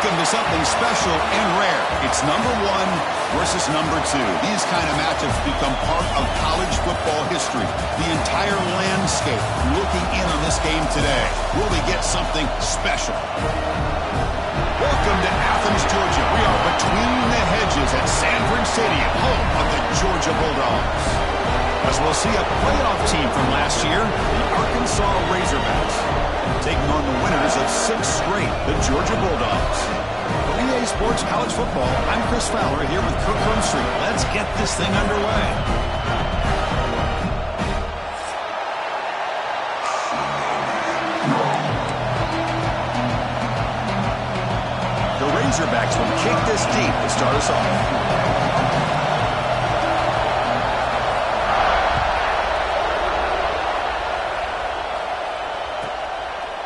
Welcome to something special and rare. It's number 1 versus number 2. These kind of matchups become part of college football history. The entire landscape looking in on this game today. Will we get something special? Welcome to Athens, Georgia. We are between the hedges at Sanford Stadium, home of the Georgia Bulldogs. As we'll see a playoff team from last year, the Arkansas Razorbacks, taking on the winners of 6 straight, the Georgia Bulldogs. For EA Sports College Football, I'm Chris Fowler here with Kirk Rumstreet. Let's get this thing underway. The Razorbacks will kick this deep to start us off.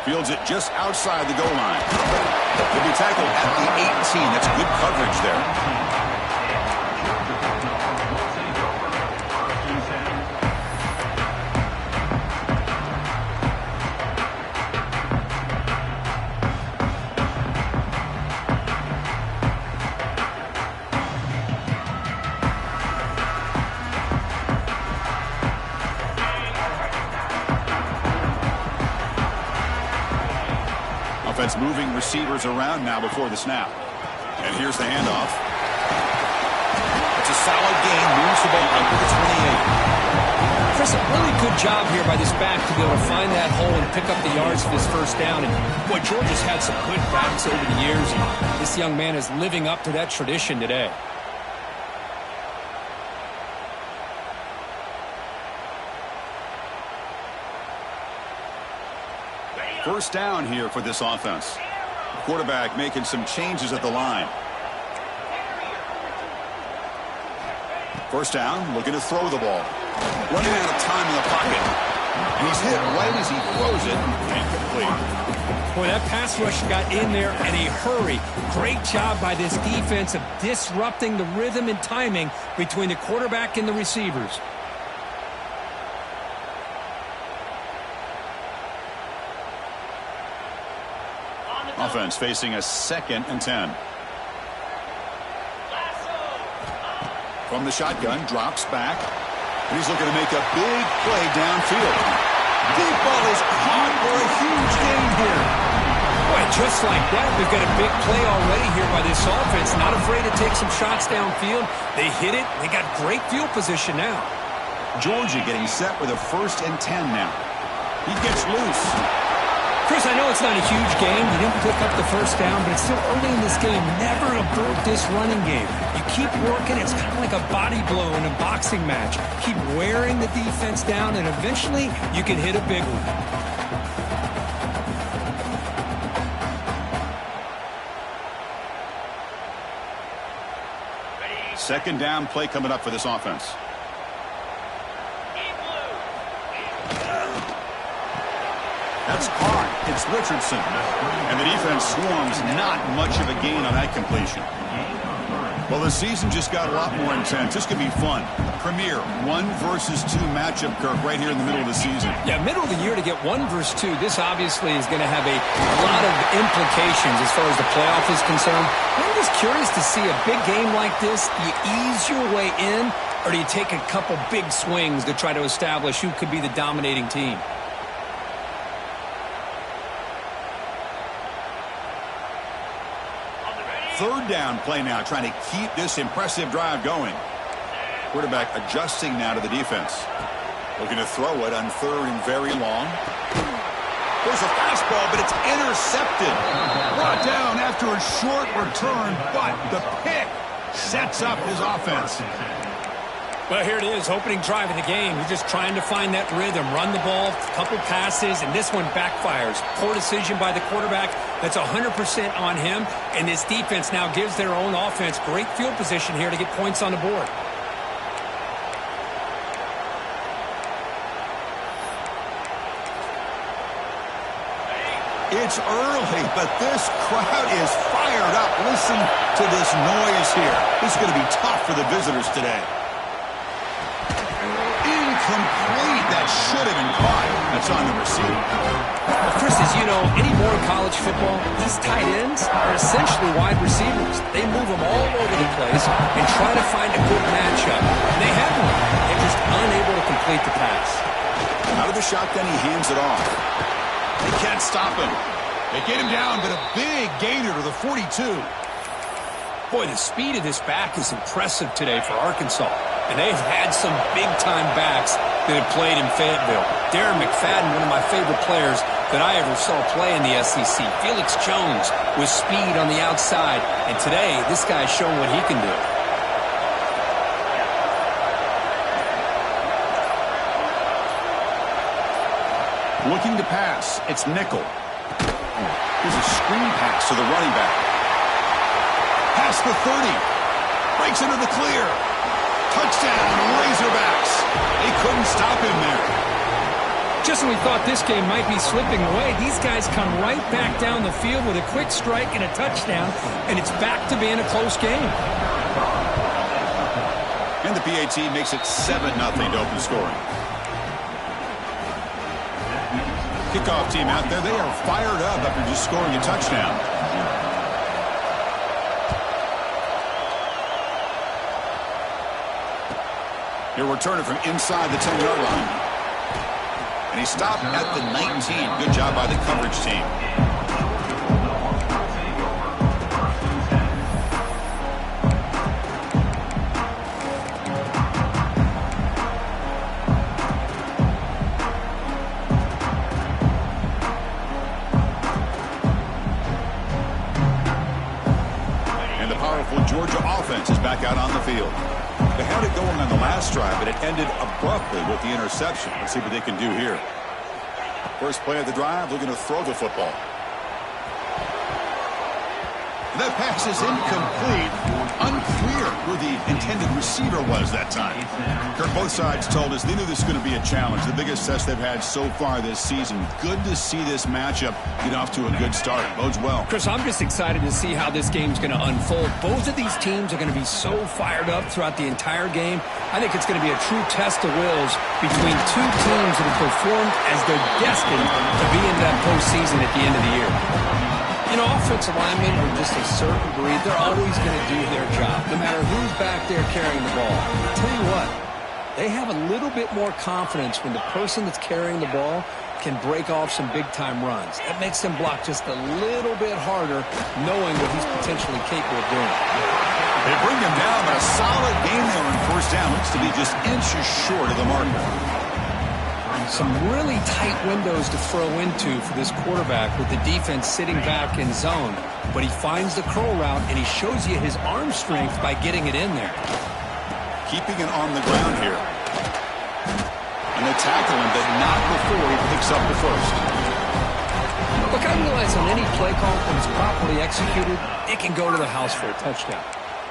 Fields it just outside the goal line. He'll be tackled at the 18. That's good coverage there. Offense moving receivers around now before the snap. And here's the handoff. It's a solid gain. Moves the ball up to the 28. Chris, a really good job here by this back to be able to find that hole and pick up the yards for this first down. And boy, Georgia's had some good backs over the years. And this young man is living up to that tradition today. First down here for this offense. The quarterback making some changes at the line. First down, looking to throw the ball. Running out of time in the pocket. And he's hit right as he throws it. Incomplete. Boy, that pass rush got in there in a hurry. Great job by this defense of disrupting the rhythm and timing between the quarterback and the receivers. Offense facing a 2nd and 10. From the shotgun, drops back. And he's looking to make a big play downfield. Deep ball is caught for a huge gain here. Boy, just like that, we've got a big play already here by this offense. Not afraid to take some shots downfield. They hit it. They got great field position now. Georgia getting set with a 1st and 10 now. He gets loose. Chris, I know it's not a huge game. You didn't pick up the first down, but it's still early in this game. Never abort this running game. You keep working. It's kind of like a body blow in a boxing match. Keep wearing the defense down, and eventually you can hit a big one. Second down play coming up for this offense. That's caught. It's Richardson. And the defense swarms. Not much of a gain on that completion. Well, the season just got a lot more intense. This could be fun. Premier 1 versus 2 matchup, Kirk, right here in the middle of the season. Yeah, middle of the year to get 1 versus 2. This obviously is going to have a lot of implications as far as the playoff is concerned. I'm just curious to see a big game like this. Do you ease your way in, or do you take a couple big swings to try to establish who could be the dominating team? Third down play now, trying to keep this impressive drive going. Quarterback adjusting now to the defense. Looking to throw it on 3rd and very long. There's a fastball, but it's intercepted. Brought down after a short return, but the pick sets up his offense. Well, here it is, opening drive of the game. You're just trying to find that rhythm, run the ball, a couple passes, and this one backfires. Poor decision by the quarterback. That's 100% on him, and this defense now gives their own offense great field position here to get points on the board. It's early, but this crowd is fired up. Listen to this noise here. This is going to be tough for the visitors today. Incomplete. That should have been caught. That's on the receiver. Well, Chris, as you know, anymore in college football, these tight ends are essentially wide receivers. They move them all over the place and try to find a good matchup. And they have one. They're just unable to complete the pass. Out of the shotgun, he hands it off. They can't stop him. They get him down, but a big gainer to the 42. Boy, the speed of this back is impressive today for Arkansas. And they've had some big-time backs that have played in Fayetteville. Darren McFadden, one of my favorite players that I ever saw play in the SEC. Felix Jones with speed on the outside. And today, this guy's shown what he can do. Looking to pass. It's nickel. Here's a screen pass to the running back. Past the 30. Breaks into the clear. Touchdown, Razorbacks. They couldn't stop him there. Just when we thought this game might be slipping away, these guys come right back down the field with a quick strike and a touchdown, and it's back to being a close game. And the PAT makes it 7-0 to open scoring. Kickoff team out there, they are fired up after just scoring a touchdown. He'll return it from inside the 10-yard line. And he stopped at the 19. Good job by the coverage team. And the powerful Georgia offense is back out on the field. They had it going on the last drive, but it ended abruptly with the interception. Let's see what they can do here. First play of the drive, looking to throw the football. That pass is incomplete. Unclear who the intended receiver was that time. Kirk, both sides told us they knew this was going to be a challenge. The biggest test they've had so far this season. Good to see this matchup get off to a good start. Bodes well. Chris, I'm just excited to see how this game's going to unfold. Both of these teams are going to be so fired up throughout the entire game. I think it's going to be a true test of wills between two teams that have performed as they're destined to be in that postseason at the end of the year. You know, offensive linemen are just a certain breed. They're always going to do their job, no matter who's back there carrying the ball. I'll tell you what, they have a little bit more confidence when the person that's carrying the ball can break off some big-time runs. That makes them block just a little bit harder, knowing what he's potentially capable of doing. They bring him down, but a solid game there on first down. Looks to be just inches short of the marker. Some really tight windows to throw into for this quarterback with the defense sitting back in zone. But he finds the curl route, and he shows you his arm strength by getting it in there. Keeping it on the ground here. And they tackle him, but not before he picks up the first. Look, I realize on any play call, when it's properly executed, it can go to the house for a touchdown.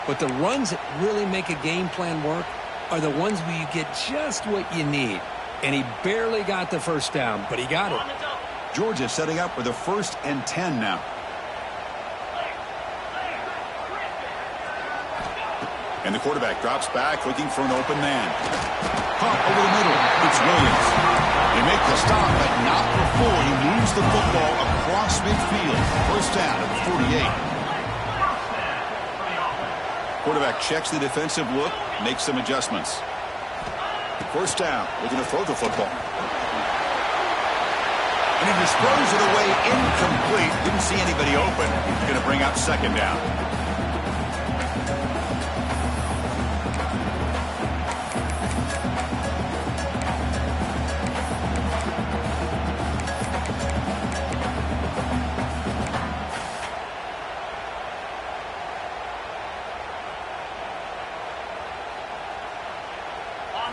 But the runs that really make a game plan work are the ones where you get just what you need. And he barely got the first down, but he got it. Georgia setting up for the 1st and 10 now. And the quarterback drops back, looking for an open man. Caught over the middle. It's Williams. They make the stop, but not before he moves the football across midfield. First down at the 48. Quarterback checks the defensive look, makes some adjustments. First down, looking to throw the football. And he just throws it away incomplete. Didn't see anybody open. He's going to bring up second down.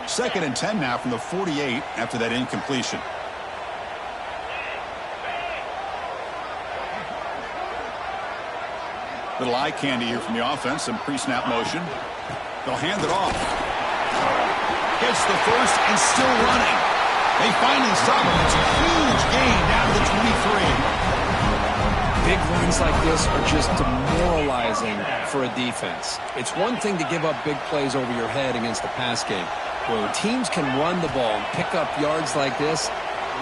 Second and 10 now from the 48 after that incompletion. Little eye candy here from the offense, some pre-snap motion. They'll hand it off. Gets the first and still running. They finally stop him. It's a huge gain down to the 23. Big runs like this are just demoralizing for a defense. It's one thing to give up big plays over your head against the pass game. When teams can run the ball and pick up yards like this,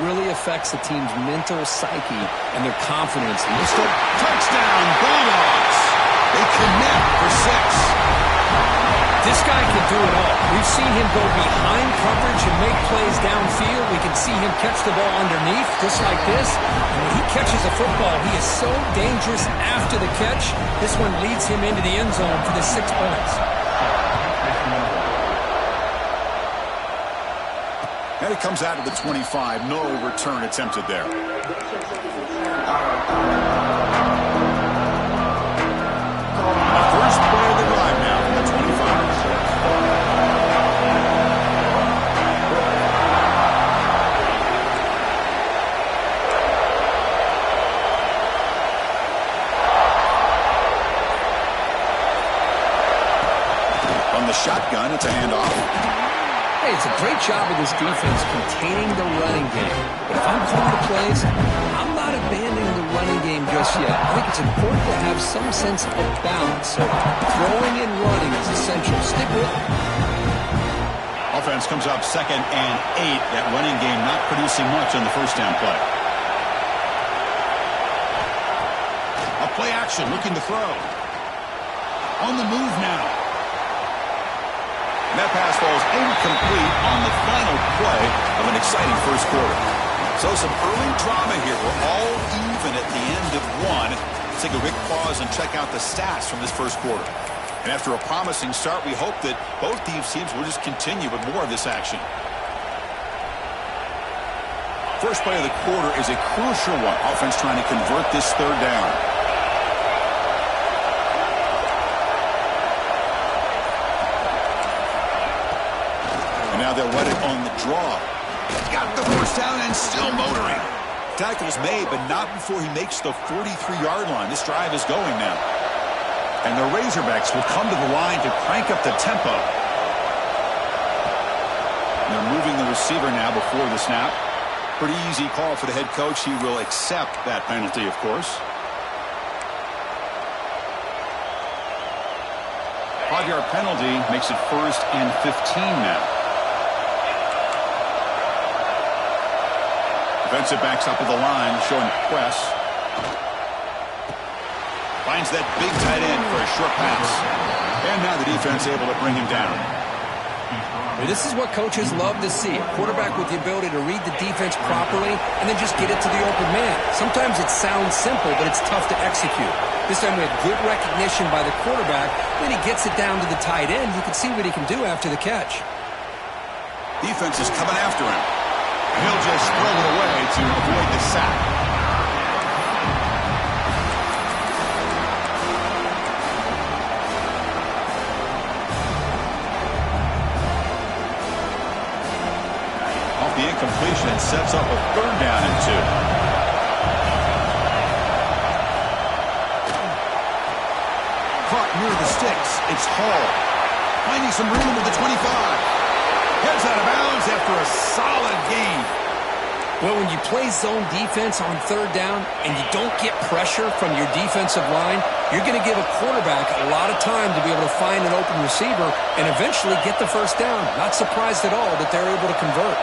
really affects the team's mental psyche and their confidence. Touchdown, Bulldogs. They connect for 6. This guy can do it all. We've seen him go behind coverage and make plays downfield. We can see him catch the ball underneath, just like this. And when he catches a football, he is so dangerous after the catch. This one leads him into the end zone for the 6 points. And it comes out of the 25. No return attempted there. The first play of the drive now from the 25. From the shotgun, it's a handoff. Hey, it's a great job of this defense containing the running game. But if I'm calling the plays, I'm not abandoning the running game just yet. I think it's important to have some sense of balance. So throwing and running is essential. Stick with it. Offense comes up 2nd and 8. That running game not producing much on the first down play. A play action looking to throw. On the move now. And that pass falls incomplete on the final play of an exciting first quarter. So some early drama here. We're all even at the end of one. Let's take a quick pause and check out the stats from this first quarter. And after a promising start, we hope that both these teams will just continue with more of this action. First play of the quarter is a crucial one. Offense trying to convert this third down. And now they'll run it on the draw. Got the first down and still motoring. Tackle's made, but not before he makes the 43-yard line. This drive is going now. And the Razorbacks will come to the line to crank up the tempo. And they're moving the receiver now before the snap. Pretty easy call for the head coach. He will accept that penalty, of course. 5-yard penalty makes it 1st and 15 now. Defensive backs up at the line, showing press. Finds that big tight end for a short pass. And now the defense able to bring him down. This is what coaches love to see. A quarterback with the ability to read the defense properly and then just get it to the open man. Sometimes it sounds simple, but it's tough to execute. This time we had good recognition by the quarterback. Then he gets it down to the tight end. You can see what he can do after the catch. Defense is coming after him. He'll just throw it away to avoid the sack. Off the incompletion, it sets up a 3rd down and 2. Caught near the sticks. It's Hall. Finding some room at the 25. Heads out of bounds after a solid gain. Well, when you play zone defense on 3rd down and you don't get pressure from your defensive line, you're going to give a quarterback a lot of time to be able to find an open receiver and eventually get the first down. Not surprised at all that they're able to convert.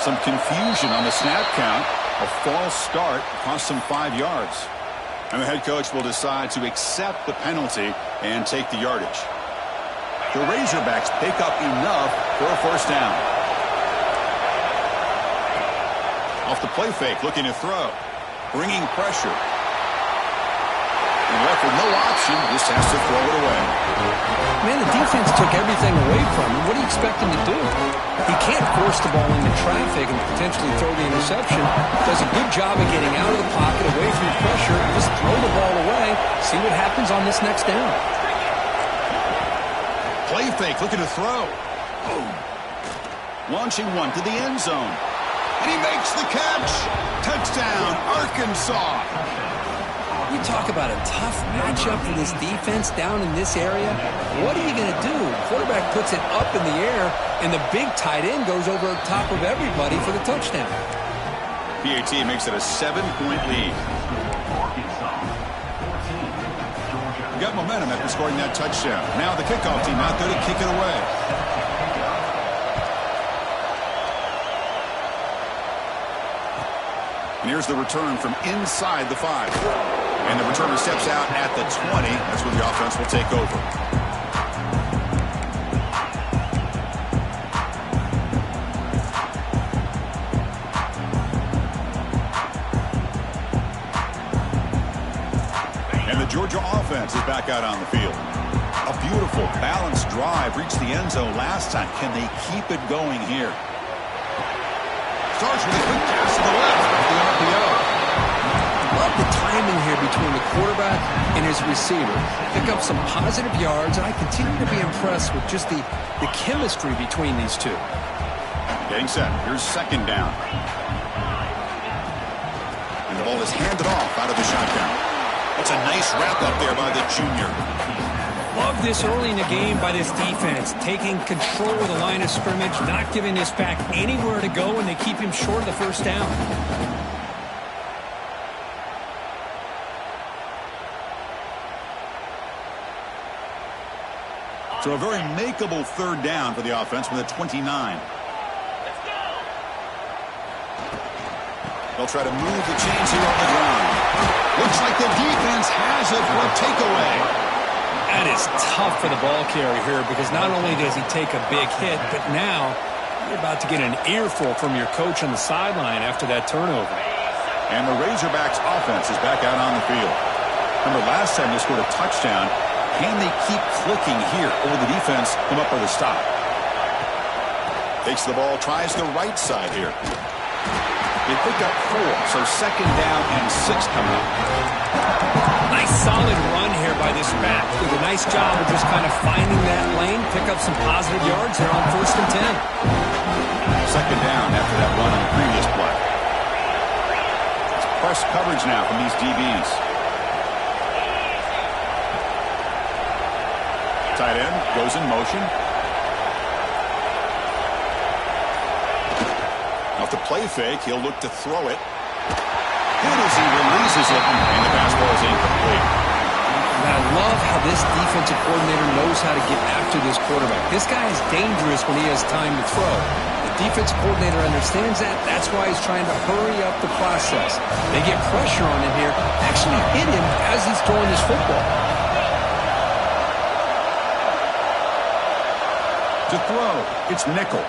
Some confusion on the snap count. A false start cost them 5 yards. And the head coach will decide to accept the penalty and take the yardage. The Razorbacks pick up enough for a first down. Off the play fake, looking to throw. Bringing pressure. And left with no option, just has to throw it away. Man, the defense took everything away from him. What do you expect him to do? He can't force the ball into traffic and potentially throw the interception. Does a good job of getting out of the pocket, away from the pressure, just throw the ball away, see what happens on this next down. Play fake, looking to throw. Boom. Launching one to the end zone. And he makes the catch. Touchdown, Arkansas. You talk about a tough matchup for this defense down in this area. What are you going to do? Quarterback puts it up in the air, and the big tight end goes over top of everybody for the touchdown. PAT makes it a 7-point lead. We got momentum after scoring that touchdown. Now the kickoff team out there to kick it away. And here's the return from inside the 5. And the returner steps out at the 20. That's where the offense will take over. And the Georgia offense is back out on the field. A beautiful, balanced drive reached the end zone last time. Can they keep it going here? Starts with a quick pass to the left off the RPO. Love the timing here between the quarterback and his receiver. Pick up some positive yards, and I continue to be impressed with just the chemistry between these two. Getting set. Here's second down. And the ball is handed off out of the shotgun. That's a nice wrap up there by the junior. Love this early in the game by this defense, taking control of the line of scrimmage, not giving this back anywhere to go, and they keep him short of the first down. So a very makeable third down for the offense with a 29. They'll try to move the chains here on the ground. Looks like the defense has it for a takeaway. That is tough for the ball carrier here because not only does he take a big hit, but now you're about to get an earful from your coach on the sideline after that turnover. And the Razorbacks offense is back out on the field. Remember last time they scored a touchdown. Can they keep clicking here over the defense, come up with a stop? Takes the ball, tries the right side here. They pick up 4, so second down and 6 coming up. Nice solid run here by this back. Did a nice job of just kind of finding that lane, pick up some positive yards here on 1st and 10. Second down after that run on the previous play. It's press coverage now from these DBs. Tight end goes in motion. Off the play fake, he'll look to throw it. Good as he releases it, and the pass ball is incomplete. And I love how this defensive coordinator knows how to get after this quarterback. This guy is dangerous when he has time to throw. The defensive coordinator understands that. That's why he's trying to hurry up the process. They get pressure on him here, actually hit him as he's throwing this football. To throw, it's nickel.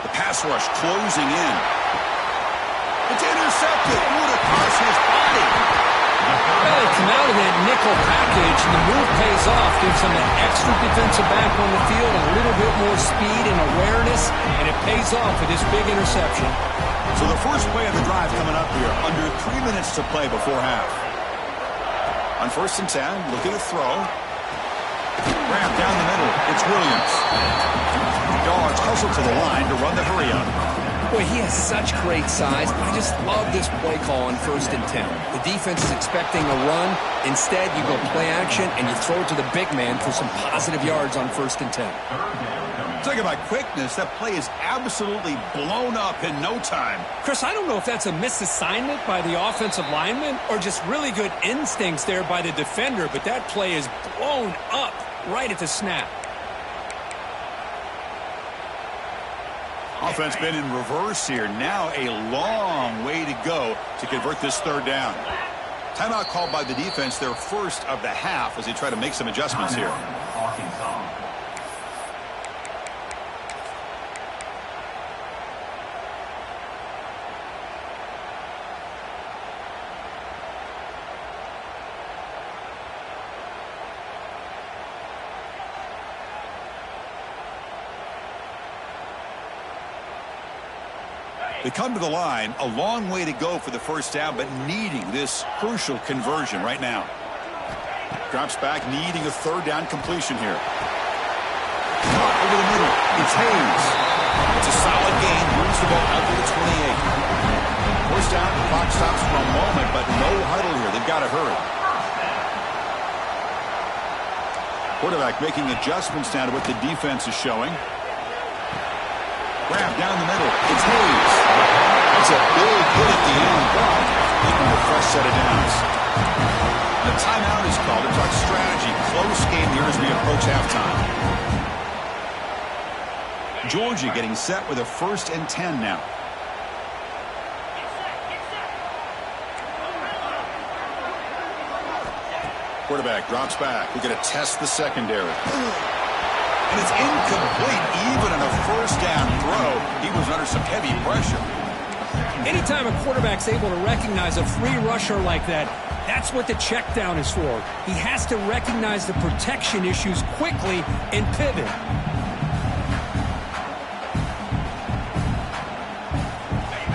The pass rush closing in. It's intercepted. Would across his body. Well, they come out of that nickel package, and the move pays off. Gives them an extra defensive back on the field, a little bit more speed and awareness, and it pays off with this big interception. So the first play of the drive coming up here, under 3 minutes to play before half. On 1st and 10, looking to throw. Wrap down the middle. It's Williams. Dawgs hustle to the line to run the hurry up. Boy, he has such great size. I just love this play call on 1st and 10. The defense is expecting a run. Instead, you go play action, and you throw it to the big man for some positive yards on 1st and 10. Talk about quickness. That play is absolutely blown up in no time. Chris, I don't know if that's a misassignment by the offensive lineman or just really good instincts there by the defender, but that play is blown up right at the snap. Offense been in reverse here. Now a long way to go to convert this third down. Timeout called by the defense, their first of the half, as they try to make some adjustments here. They come to the line, a long way to go for the first down, but needing this crucial conversion right now. Drops back, needing a third down completion here. Over the middle, it's Hayes. It's a solid gain, moves the ball out to the 28. First down, the clock stops for a moment, but no huddle here. They've got to hurry. Quarterback making adjustments now to what the defense is showing. Grab down the middle. It's Hayes. That's a big hit at the end. Making a fresh set of downs. The A timeout is called to talk strategy. Close game here as we approach halftime. Georgia getting set with a 1st and 10 now. Quarterback drops back. We're going to test the secondary. And it's incomplete. Even on a 1st down throw, he was under some heavy pressure. Anytime a quarterback's able to recognize a free rusher like that, that's what the check down is for. He has to recognize the protection issues quickly and pivot.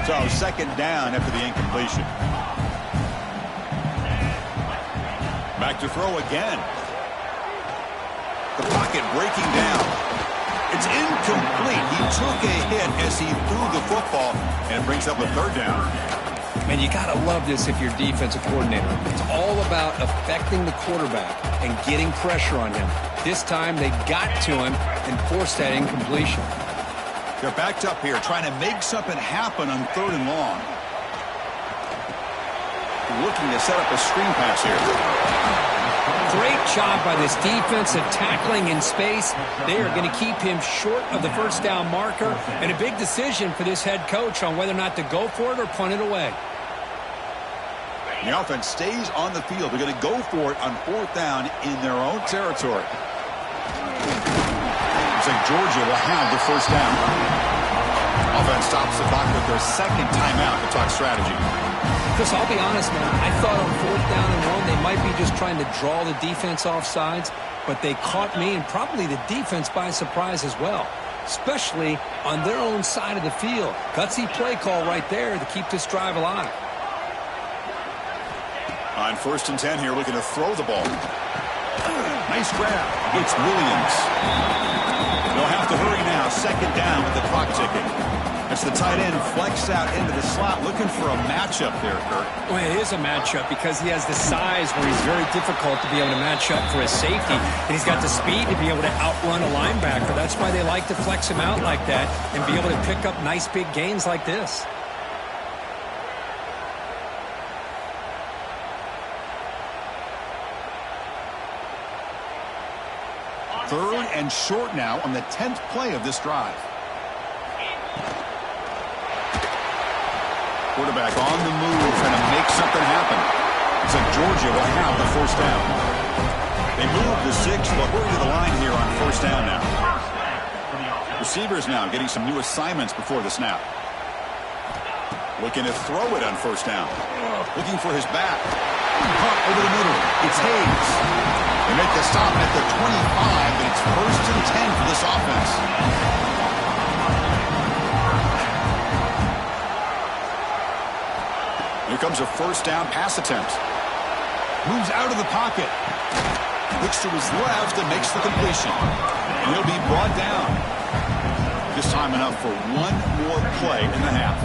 So 2nd down after the incompletion. Back to throw again. The pocket breaking down. It's incomplete. He took a hit as he threw the football, and it brings up a 3rd down. Man, you got to love this if you're defensive coordinator. It's all about affecting the quarterback and getting pressure on him. This time they got to him and forced that incompletion. They're backed up here trying to make something happen on 3rd and long. Looking to set up a screen pass here. Great job by this defensive tackling in space. They are going to keep him short of the 1st down marker, and a big decision for this head coach on whether or not to go for it or punt it away. The offense stays on the field. They're going to go for it on 4th down in their own territory. Looks like Georgia will have the 1st down. Offense stops the clock with their 2nd timeout to talk strategy. Chris, I'll be honest, man. I thought on 4th down and 1, they might be just trying to draw the defense off sides, but they caught me and probably the defense by surprise as well, especially on their own side of the field. Gutsy play call right there to keep this drive alive. On 1st and 10 here, looking to throw the ball. Nice grab. It's Williams. They'll have to hurry now. 2nd down with the clock ticking. It's the tight end flexed out into the slot, looking for a matchup there, Kurt. Well, it is a matchup because he has the size where he's very difficult to be able to match up for his safety. And he's got the speed to be able to outrun a linebacker. That's why they like to flex him out like that and be able to pick up nice big gains like this. 3rd and short now on the 10th play of this drive. Quarterback on the move, trying to make something happen. So Georgia will have the 1st down. They move the 6. They'll hurry to the line here on 1st down now. Receivers now getting some new assignments before the snap. Looking to throw it on 1st down. Looking for his back. Pump over the middle. It's Hayes. They make the stop at the 25, and it's 1st and 10 for this offense. Here comes a 1st down pass attempt. Moves out of the pocket. Looks to his left and makes the completion. And he'll be brought down. This time enough for one more play in the half.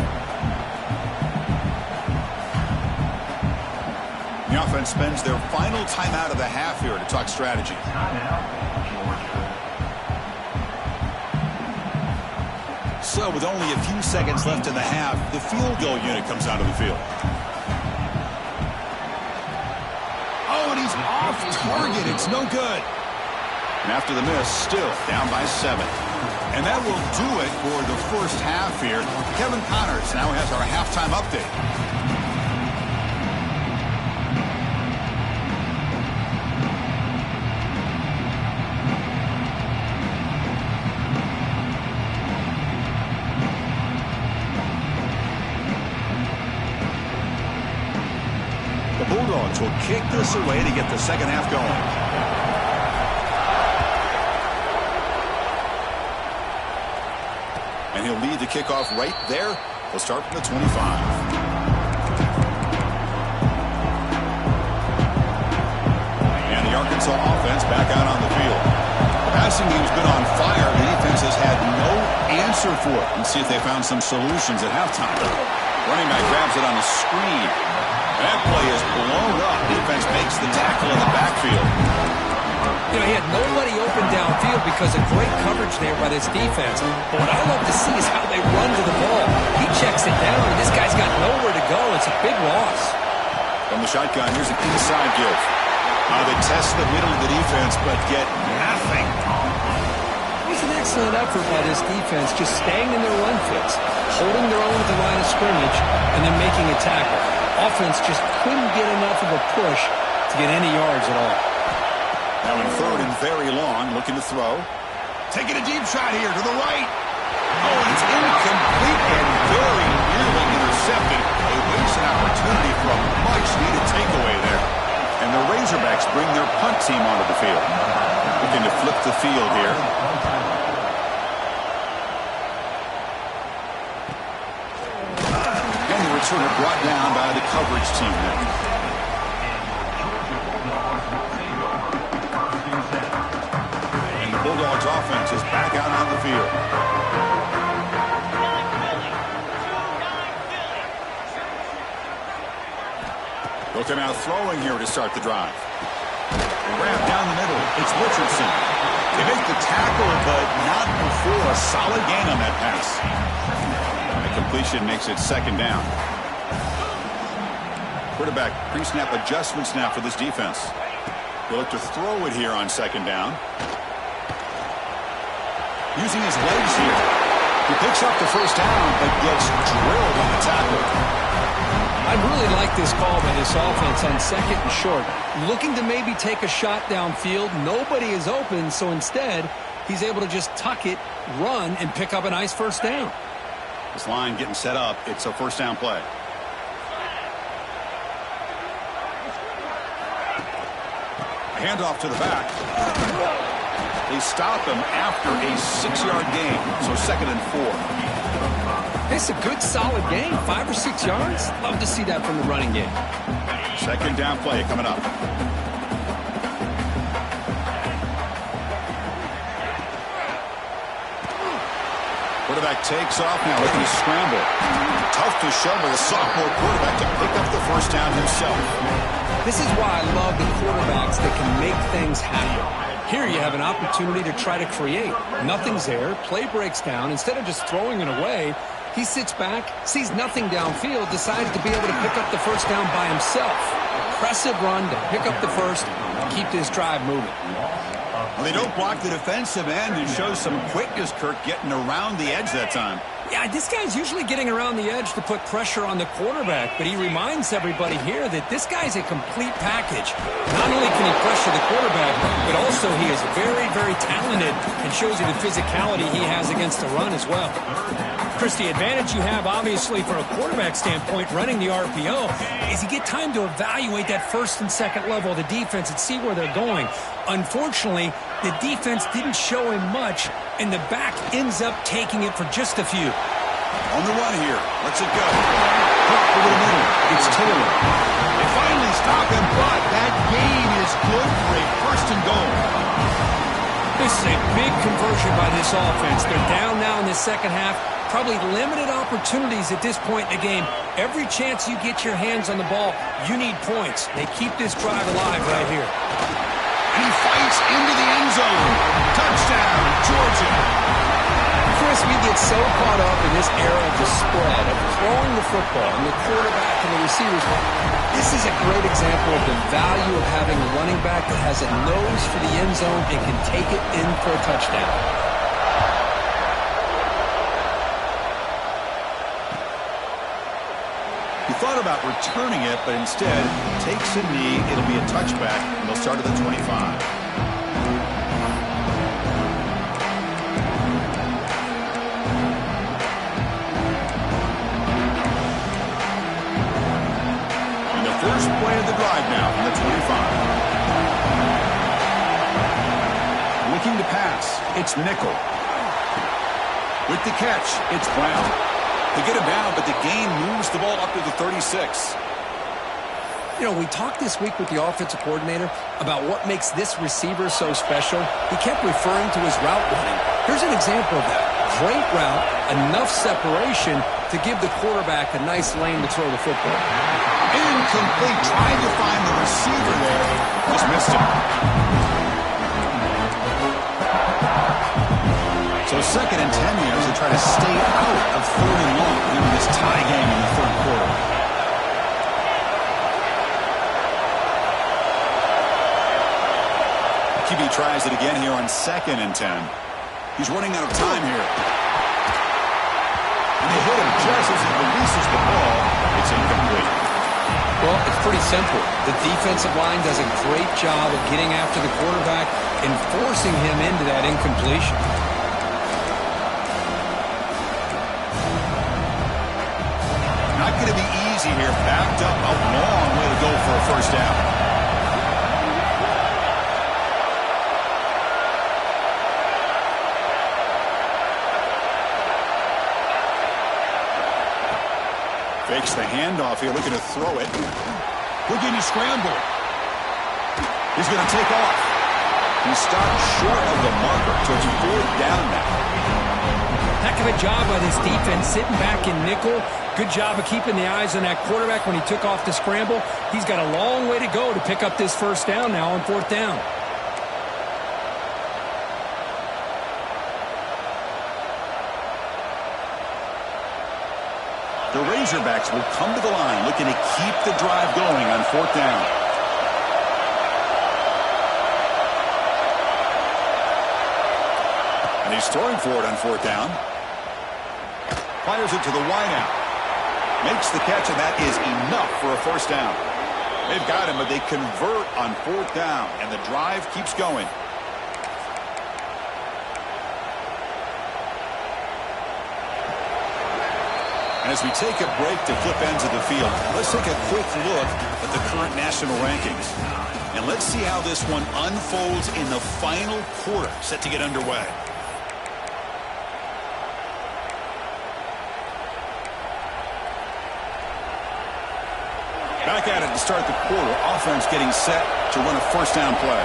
The offense spends their final timeout of the half here to talk strategy. So with only a few seconds left in the half, the field goal unit comes out of the field. Oh, and he's off target. It's no good. And after the miss, still down by 7. And that will do it for the 1st half here. Kevin Connors now has our halftime update. The Bulldogs will kick this away to get the 2nd half going. And he'll lead the kickoff right there. He'll start from the 25. And the Arkansas offense back out on the field. The passing game's been on fire. The defense has had no answer for it. Let's see if they found some solutions at halftime. Running back grabs it on the screen. That play is blown up. Defense makes the tackle in the backfield. You know, he had nobody open downfield because of great coverage there by this defense. But what I love to see is how they run to the ball. He checks it down, and this guy's got nowhere to go. It's a big loss. From the shotgun, here's an inside give. They test the middle of the defense, but get nothing. It was an excellent effort by this defense, just staying in their run fits, holding their own at the line of scrimmage, and then making a tackle. Offense just couldn't get enough of a push to get any yards at all. Now in third and very long, looking to throw. Taking a deep shot here to the right. Oh, it's incomplete and very nearly intercepted. A wasted opportunity for a much-needed takeaway there. And the Razorbacks bring their punt team onto the field. Looking to flip the field here. And the returner brought down by the coverage team there. And the Bulldogs offense is back out on the field. They'll come out throwing here to start the drive. Wrap down the middle. It's Richardson. They make the tackle, but not before a solid gain on that pass. The completion makes it second down. Quarterback pre-snap adjustments now for this defense. They'll look to throw it here on second down. Using his legs here. He picks up the first down, but gets drilled on the tackle. I really like this call by this offense on second and short. Looking to maybe take a shot downfield. Nobody is open, so instead, he's able to just tuck it, run, and pick up a nice first down. This line getting set up. It's a first down play. Handoff to the back. They stop him after a 6-yard gain, so second and 4. It's a good, solid game. 5 or 6 yards. Love to see that from the running game. Second down play coming up. Quarterback takes off now looking to scramble. Tough to show by the sophomore quarterback to pick up the first down himself. This is why I love the quarterbacks that can make things happen. Here you have an opportunity to try to create. Nothing's there. Play breaks down. Instead of just throwing it away, he sits back, sees nothing downfield, decided to be able to pick up the first down by himself. Impressive run to pick up the first, keep this drive moving. Well, they don't block the defensive end and show some quickness, Kirk, getting around the edge that time. Yeah, this guy's usually getting around the edge to put pressure on the quarterback, but he reminds everybody here that this guy's a complete package. Not only can he pressure the quarterback, but also he is very, very talented and shows you the physicality he has against the run as well. Chris, the advantage you have, obviously, from a quarterback standpoint, running the RPO, is you get time to evaluate that first and second level of the defense and see where they're going. Unfortunately, the defense didn't show him much, and the back ends up taking it for just a few. On the run here. Lets it go. Hook over the middle. It's Taylor. They finally stop him, but that gain is good for a first and goal. This is a big conversion by this offense. They're down now in the second half. Probably limited opportunities at this point in the game. Every chance you get your hands on the ball, you need points. They keep this drive alive right here. And he fights into the end zone. Touchdown, Georgia. Chris, we get so caught up in this era of the spread, of throwing the football, and the quarterback and the receivers. This is a great example of the value of having a running back that has a nose for the end zone and can take it in for a touchdown. He thought about returning it, but instead takes a knee. It'll be a touchback, and they'll start at the 25. First play of the drive now from the 25. Looking to pass. It's Nickel. With the catch, it's Brown. They get him down, but the gain moves the ball up to the 36. You know, we talked this week with the offensive coordinator about what makes this receiver so special. He kept referring to his route running. Here's an example of that. Great route, enough separation to give the quarterback a nice lane to throw the football. Incomplete, trying to find the receiver there. Just missed him. So second and 10 here as they try to stay out of third and long in this tie game in the third quarter. tries it again here on 2nd and 10. He's running out of time here. And they hit him just as he releases the ball. It's incomplete. Well, it's pretty simple. The defensive line does a great job of getting after the quarterback and forcing him into that incompletion. Not going to be easy here. Backed up a long way to go for a first down. Fakes the handoff here, looking to throw it. Houdini scramble. He's going to take off. He stopped short of the marker, so it's 4th down now. Heck of a job by this defense, sitting back in nickel. Good job of keeping the eyes on that quarterback when he took off the scramble. He's got a long way to go to pick up this first down now on 4th down. The Razorbacks will come to the line looking to keep the drive going on 4th down. And he's throwing for it on 4th down. Fires it to the wideout. Makes the catch, and that is enough for a first down. They've got him, but they convert on 4th down, and the drive keeps going. And as we take a break to flip ends of the field, let's take a quick look at the current national rankings. And let's see how this one unfolds in the final quarter, set to get underway. Back at it to start the quarter. Offense getting set to run a first down play.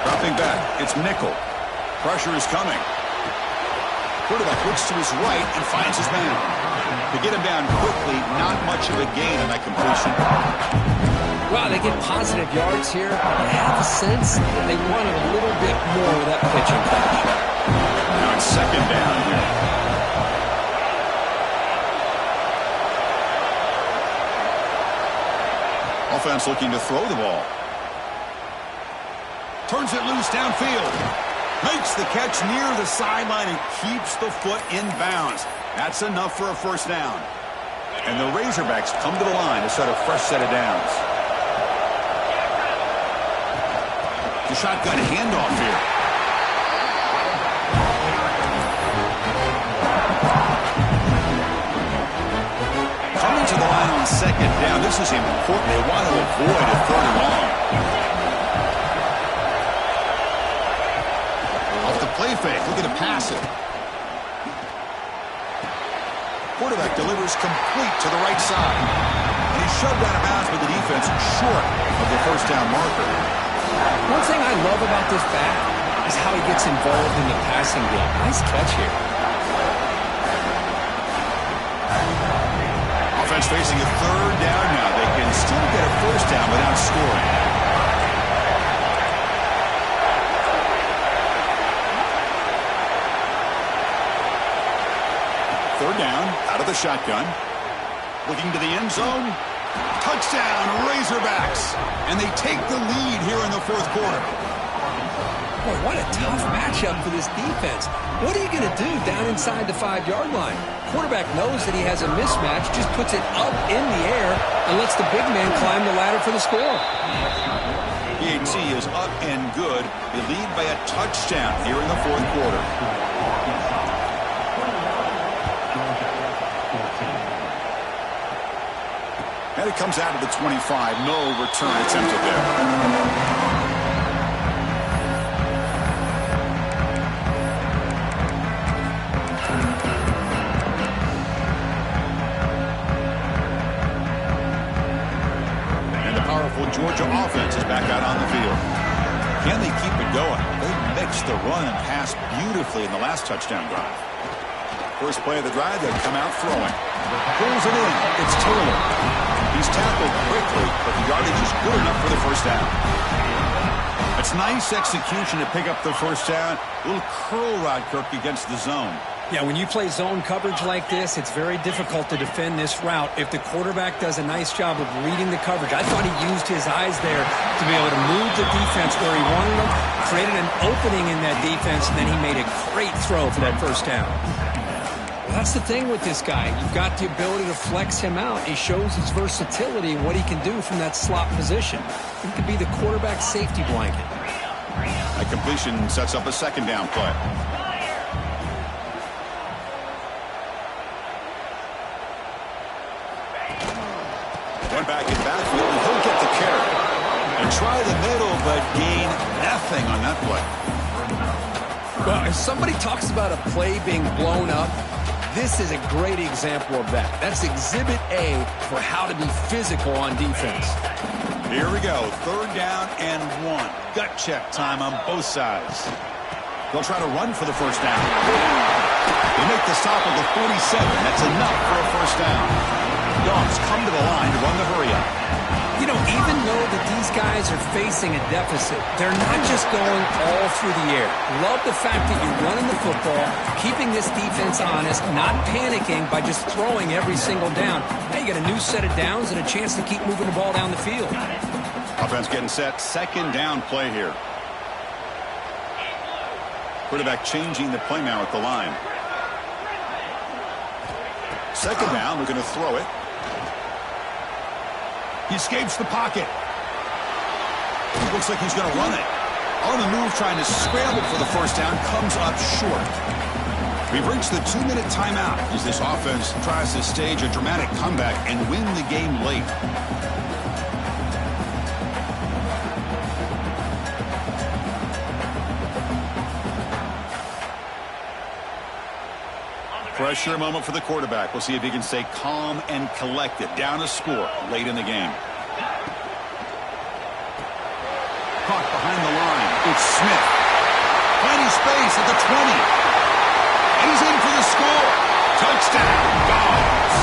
Dropping back. It's nickel. Pressure is coming. Quarterback looks to his right and finds his man. To get him down quickly, not much of a gain on that completion. Wow, they get positive yards here. I have a sense that they wanted a little bit more of that pitching catch. Now it's 2nd down here. Offense looking to throw the ball. Turns it loose downfield. Makes the catch near the sideline and keeps the foot in bounds. That's enough for a first down. And the Razorbacks come to the line to set a fresh set of downs. The shotgun handoff here. Coming to the line on 2nd down. This is important. They want to avoid a 3rd and long. Off the play fake. Looking to pass it. Quarterback delivers complete to the right side. And he's shoved out of bounds with the defense short of the first down marker. One thing I love about this back is how he gets involved in the passing game. Nice catch here. Offense facing a 3rd down now. They can still get a first down without scoring. Third down, out of the shotgun. Looking to the end zone. Touchdown, Razorbacks. And they take the lead here in the 4th quarter. Boy, what a tough matchup for this defense. What are you going to do down inside the 5-yard line? Quarterback knows that he has a mismatch, just puts it up in the air and lets the big man climb the ladder for the score. PAT is up and good. They lead by a touchdown here in the 4th quarter. And it comes out of the 25. No return attempted there. And the powerful Georgia offense is back out on the field. Can they keep it going? They mixed the run and pass beautifully in the last touchdown drive. First play of the drive, they come out throwing. Pulls it in. It's Taylor. He's tackled quickly, but the yardage is good enough for the first down. It's nice execution to pick up the first down. A little curl rod, Kirk, against the zone. Yeah, when you play zone coverage like this, it's very difficult to defend this route if the quarterback does a nice job of reading the coverage. I thought he used his eyes there to be able to move the defense where he wanted them, created an opening in that defense, and then he made a great throw for that first down. Well, that's the thing with this guy. You've got the ability to flex him out. He shows his versatility and what he can do from that slot position. He could be the quarterback safety blanket. A completion sets up a second down play. Back in backfield, and he'll get the carry. And try the middle, but gain nothing on that play. Well, if somebody talks about a play being blown up, this is a great example of that. That's exhibit A for how to be physical on defense. Here we go. 3rd down and 1. Gut check time on both sides. They'll try to run for the first down. They make the stop at the 47. That's enough for a first down. Dawgs come to the line to run the hurry-up. You know, even though that these guys are facing a deficit, they're not just going all through the air. Love the fact that you're running the football, keeping this defense honest, not panicking by just throwing every single down. Now you got a new set of downs and a chance to keep moving the ball down the field. Offense getting set. 2nd down play here. Quarterback changing the play now at the line. 2nd down, we're going to throw it. He escapes the pocket. Looks like he's going to run it. On the move, trying to scramble for the first down, comes up short. We've reached the 2-minute timeout as this offense tries to stage a dramatic comeback and win the game late. Pressure moment for the quarterback. We'll see if he can stay calm and collected. Down a score late in the game. Caught behind the line. It's Smith. Finding space at the 20. He's in for the score. Touchdown, Dawgs.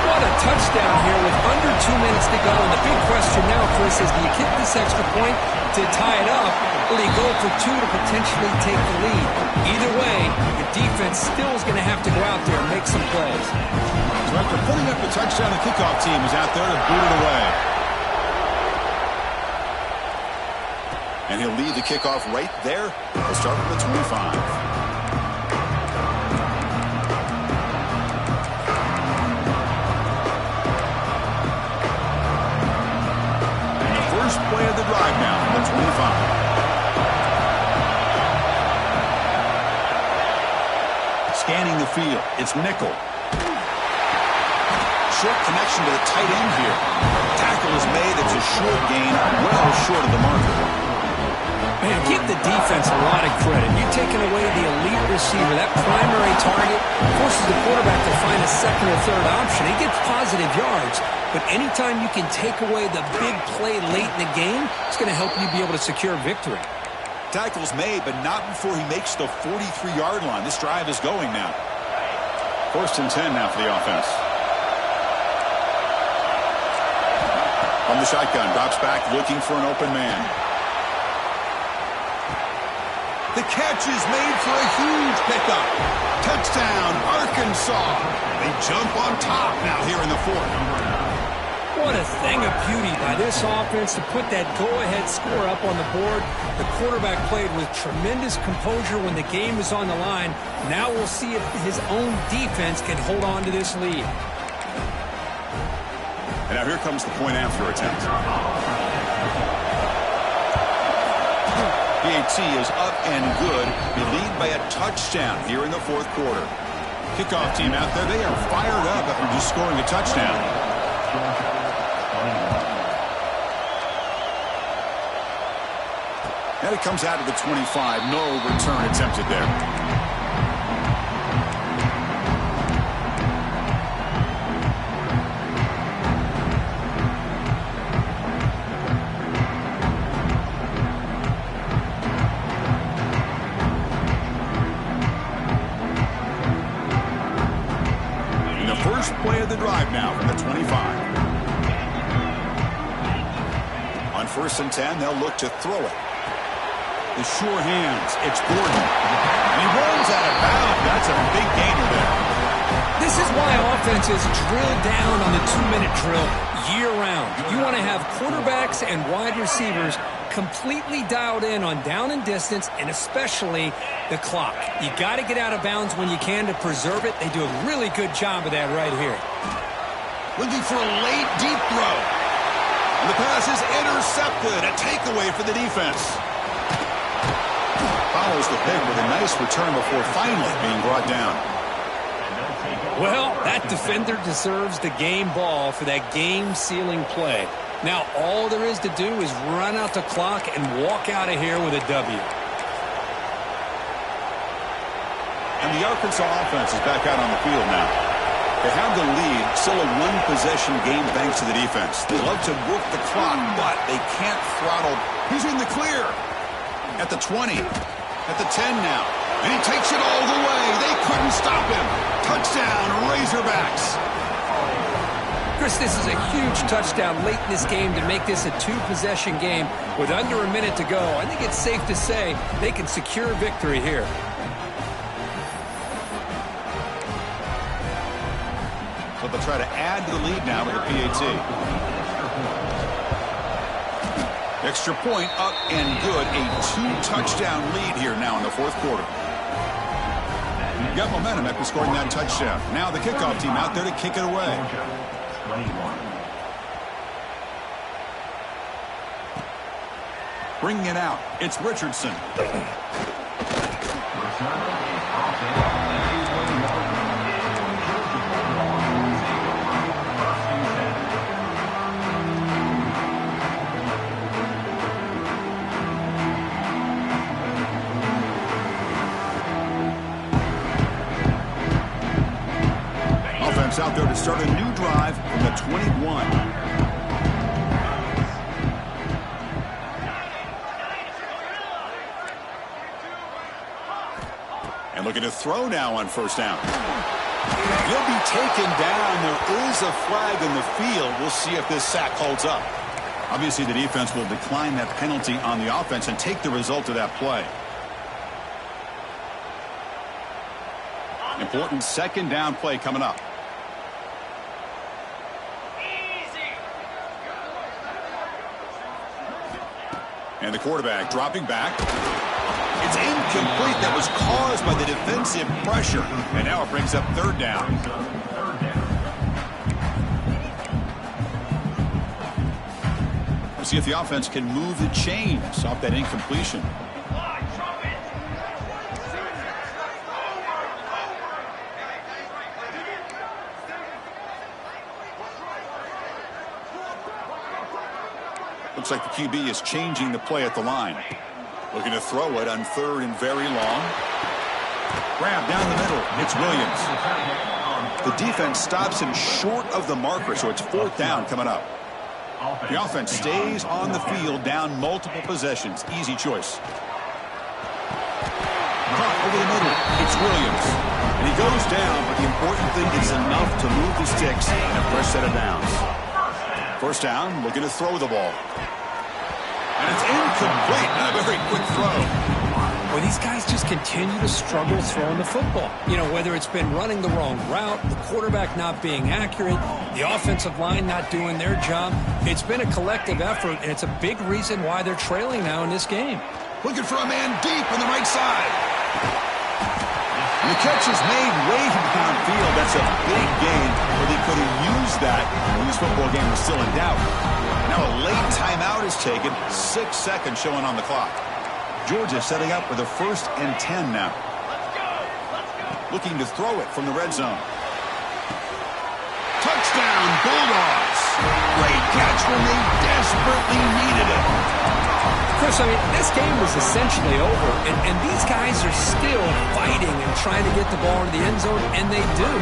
What a touchdown here with under 2 minutes to go. And the big question now, Chris, is do you kick this extra point to tie it up, or do you go for 2 to potentially take the lead? Either way, the defense still is going to have to go out there and make some plays. So after putting up the touchdown, the kickoff team is out there to boot it away. And he'll lead the kickoff right there. We'll start from the 25. First play of the drive now from the 25. Scanning the field. It's nickel. Short connection to the tight end here. Tackle is made. It's a short gain, well short of the marker. Man, give the defense a lot of credit. You're taking away the elite receiver. That primary target forces the quarterback to find a second or third option. He gets positive yards. But anytime you can take away the big play late in the game, it's going to help you be able to secure victory. Tackle's made, but not before he makes the 43-yard line. This drive is going now. 1st and 10 now for the offense. On the shotgun, drops back, looking for an open man. The catch is made for a huge pickup. Touchdown, Arkansas. They jump on top now here in the 4th. What a thing of beauty by this offense to put that go-ahead score up on the board. The quarterback played with tremendous composure when the game was on the line. Now we'll see if his own defense can hold on to this lead. And now here comes the point after attempt. PAT is up and good. They lead by a touchdown here in the 4th quarter. Kickoff team out there, they are fired up after just scoring a touchdown. And it comes out of the 25. No return attempted there. And the first play of the drive now from the 25. On 1st and 10, they'll look to throw it. The sure hands. It's Gordon. And he rolls out of bounds. That's a big gainer there. This is why offenses drill down on the 2-minute drill year-round. You want to have quarterbacks and wide receivers completely dialed in on down and distance, and especially the clock. You got to get out of bounds when you can to preserve it. They do a really good job of that right here. Looking for a late, deep throw. And the pass is intercepted. A takeaway for the defense. Follows the pick with a nice return before finally being brought down. Well, that defender deserves the game ball for that game-sealing play. Now, all there is to do is run out the clock and walk out of here with a W. And the Arkansas offense is back out on the field now. They have the lead, still a one-possession game thanks to the defense. They love to work the clock, but they can't throttle. He's in the clear. At the 20. At the 10 now. And he takes it all the way. They couldn't stop him. Touchdown, Razorbacks. Chris, this is a huge touchdown late in this game to make this a two-possession game with under a minute to go. I think it's safe to say they can secure victory here. So they'll try to add to the lead now with a PAT. Extra point up and good. A two-touchdown lead here now in the fourth quarter. Got momentum after scoring that touchdown. Now the kickoff team out there to kick it away. Bringing it out, it's Richardson. Offense out there to start a new drive from the 21. And looking to throw now on first down. He'll be taken down. There is a flag in the field. We'll see if this sack holds up. Obviously, the defense will decline that penalty on the offense and take the result of that play. Important second down play coming up. And the quarterback dropping back. It's incomplete. That was caused by the defensive pressure. And now it brings up third down. We'll see if the offense can move the chains off that incompletion. Looks like the QB is changing the play at the line. Looking to throw it on third and very long. Grab down the middle. It's Williams. The defense stops him short of the marker, so it's fourth down coming up. The offense stays on the field down multiple possessions. Easy choice. Caught over the middle. It's Williams. And he goes down, but the important thing is enough to move the sticks in a fresh set of downs. First down, looking to throw the ball. And it's incomplete. Not a very quick throw. Well, these guys just continue to struggle throwing the football. You know, whether it's been running the wrong route, the quarterback not being accurate, the offensive line not doing their job. It's been a collective effort, and it's a big reason why they're trailing now in this game. Looking for a man deep on the right side. And the catch is made way downfield. That's a big gain, but they could have used that when this football game was still in doubt. Now a late timeout is taken. 6 seconds showing on the clock. Georgia setting up with a 1st and 10 now. Looking to throw it from the red zone. Touchdown, Bulldogs. Great catch when they desperately needed it. Chris, I mean, this game was essentially over, and these guys are still fighting and trying to get the ball into the end zone, and they do.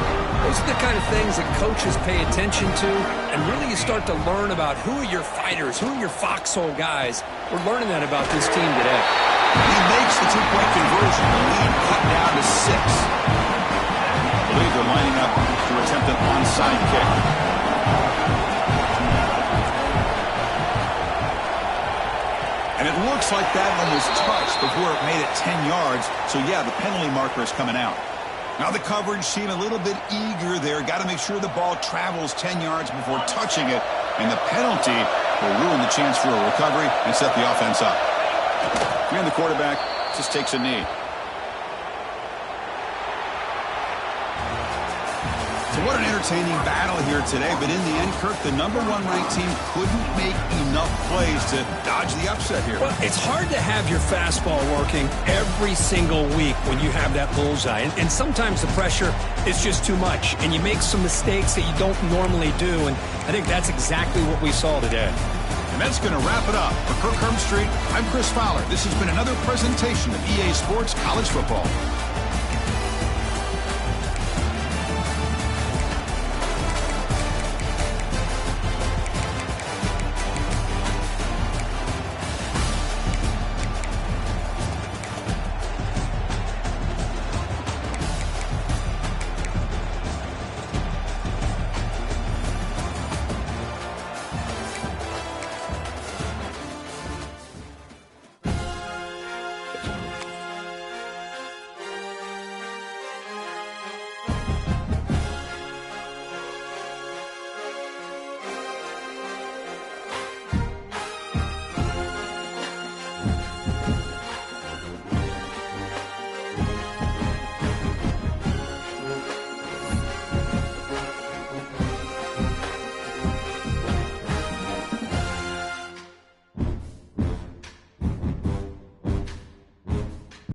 Those are the kind of things that coaches pay attention to, and really you start to learn about who are your fighters, who are your foxhole guys. We're learning that about this team today. He makes the two-point conversion. The lead cut down to 6. I believe they're lining up to attempt an onside kick. And it looks like that one was touched before it made it 10 yards. So, yeah, the penalty marker is coming out. Now the coverage seemed a little bit eager there. Got to make sure the ball travels 10 yards before touching it. And the penalty will ruin the chance for a recovery and set the offense up. And the quarterback just takes a knee. So what an entertaining battle here today. But in the end, Kirk, the #1 ranked team couldn't make enough plays to dodge the upset here. Well, it's hard to have your fastball working every single week when you have that bullseye. And sometimes the pressure is just too much. And you make some mistakes that you don't normally do. And I think that's exactly what we saw today. And that's going to wrap it up. For Kirk Street, I'm Chris Fowler. This has been another presentation of EA Sports College Football.